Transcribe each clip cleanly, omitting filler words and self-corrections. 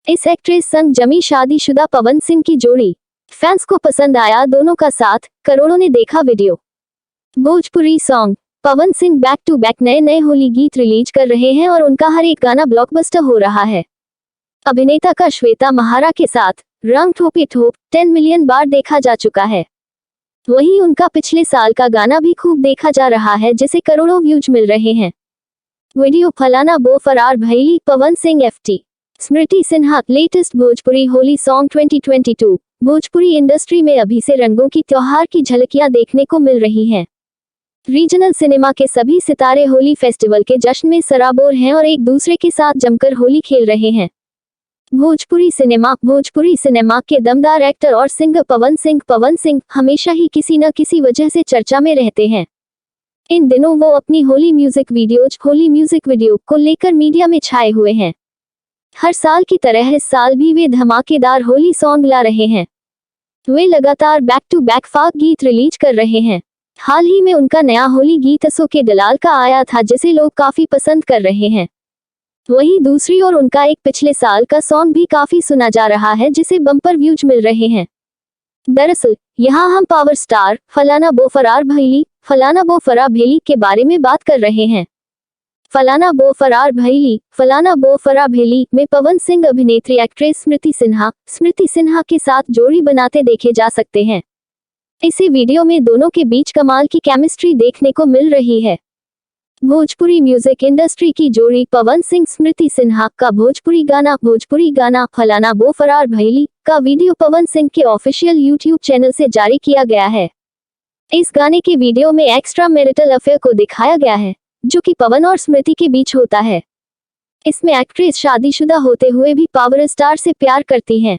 इस एक्ट्रेस संग जमी शादीशुदा पवन सिंह की जोड़ी। फैंस को पसंद आया दोनों का साथ, करोड़ों ने देखा video. Bhojpuri song. Pawan Singh back to back नए नए होली गीत रिलीज कर रहे हैं और उनका हर एक गाना ब्लॉकबस्टर हो रहा है। अभिनेता का श्वेता महारा के साथ रंग ठोपे ठोप 10 मिलियन बार देखा जा चुका है। वहीं उनका पिछले साल का गाना भी खूब देखा जा रहा है, जिसे करोड़ों व्यूज मिल रहे हैं। वीडियो फलाना बो फरार भइली Pawan Singh FT. Smriti Sinha latest Bhojpuri Holi song 2022। Bhojpuri industry में अभी से रंगों की त्योहार की झलकियां देखने को मिल रही हैं। रीजनल सिनेमा के सभी सितारे होली फेस्टिवल के जश्न में सराबोर हैं और एक दूसरे के साथ जमकर होली खेल रहे हैं। भोजपुरी सिनेमा के दमदार एक्टर और सिंगर पवन सिंह हमेशा ही किसी न किसी वजह से चर्चा में रहते हैं। इन दिनों वो अपनी होली म्यूजिक वीडियो को लेकर मीडिया में छाए हुए हैं। हर साल की तरह इस साल भी वे धमाकेदार होली सॉन्ग ला रहे हैं। वे लगातार बैक टू बैक फाक गीत रिलीज कर रहे हैं। हाल ही में उनका नया होली गीत असो के दलाल का आया था, जिसे लोग काफी पसंद कर रहे हैं। वहीं दूसरी ओर उनका एक पिछले साल का सॉन्ग भी काफी सुना जा रहा है, जिसे बम्पर व्यूज मिल रहे हैं। दरअसल यहाँ हम पावर स्टार फलाना बो फरार भइली के बारे में बात कर रहे हैं। फलाना बो फरार भइली में पवन सिंह अभिनेत्री एक्ट्रेस स्मृति सिन्हा के साथ जोड़ी बनाते देखे जा सकते हैं। इसी वीडियो में दोनों के बीच कमाल की केमिस्ट्री देखने को मिल रही है। भोजपुरी म्यूजिक इंडस्ट्री की जोड़ी पवन सिंह स्मृति सिन्हा का भोजपुरी गाना फलाना बो फरार भइली का वीडियो पवन सिंह के ऑफिशियल यूट्यूब चैनल से जारी किया गया है। इस गाने के वीडियो में एक्स्ट्रा मैरिटल अफेयर को दिखाया गया है, जो कि पवन और स्मृति के बीच होता है। इसमें एक्ट्रेस शादीशुदा होते हुए भी पावर स्टार से प्यार करती हैं।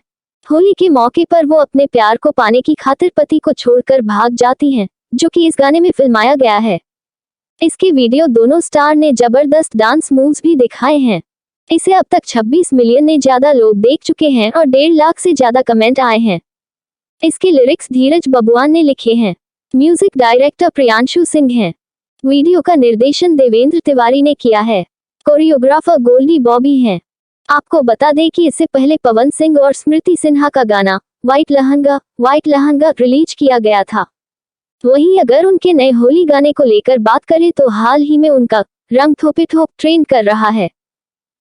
होली के मौके पर वो अपने प्यार को पाने की खातिर पति को छोड़कर भाग जाती हैं, जो कि इस गाने में फिल्माया गया है। इसके वीडियो दोनों स्टार ने जबरदस्त डांस मूव्स भी दिखाए हैं। इसे अब तक 26 मिलियन ने ज्यादा लोग देख चुके हैं और 1.5 लाख से ज्यादा कमेंट आए हैं। इसके लिरिक्स धीरज बबुआन ने लिखे हैं। म्यूजिक डायरेक्टर प्रियांशु सिंह हैं। वीडियो का निर्देशन देवेंद्र तिवारी ने किया है। कोरियोग्राफर गोल्डी बॉबी हैं। आपको बता दें कि इससे पहले पवन सिंह और स्मृति सिन्हा का गाना व्हाइट लहंगा रिलीज किया गया था। वहीं अगर उनके नए होली गाने को लेकर बात करें तो हाल ही में उनका रंग ठोपे ठोप ट्रेंड कर रहा है।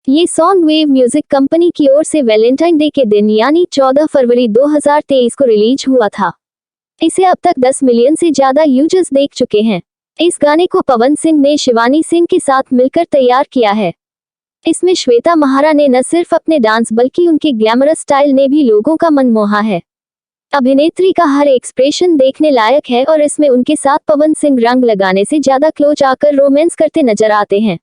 ये सॉन्ग वेव म्यूजिक कंपनी की ओर से वैलेंटाइन डे के दिन यानी 14 फरवरी 2023 को रिलीज हुआ था। इसे अब तक 10 मिलियन से ज्यादा यूजर्स देख चुके हैं। इस गाने को पवन सिंह ने शिवानी सिंह के साथ मिलकर तैयार किया है। इसमें श्वेता महारा ने न सिर्फ अपने डांस बल्कि उनके ग्लैमरस स्टाइल ने भी लोगों का मन मोहा है। अभिनेत्री का हर एक्सप्रेशन देखने लायक है और इसमें उनके साथ पवन सिंह रंग लगाने से ज्यादा क्लोज आकर रोमांस करते नजर आते हैं।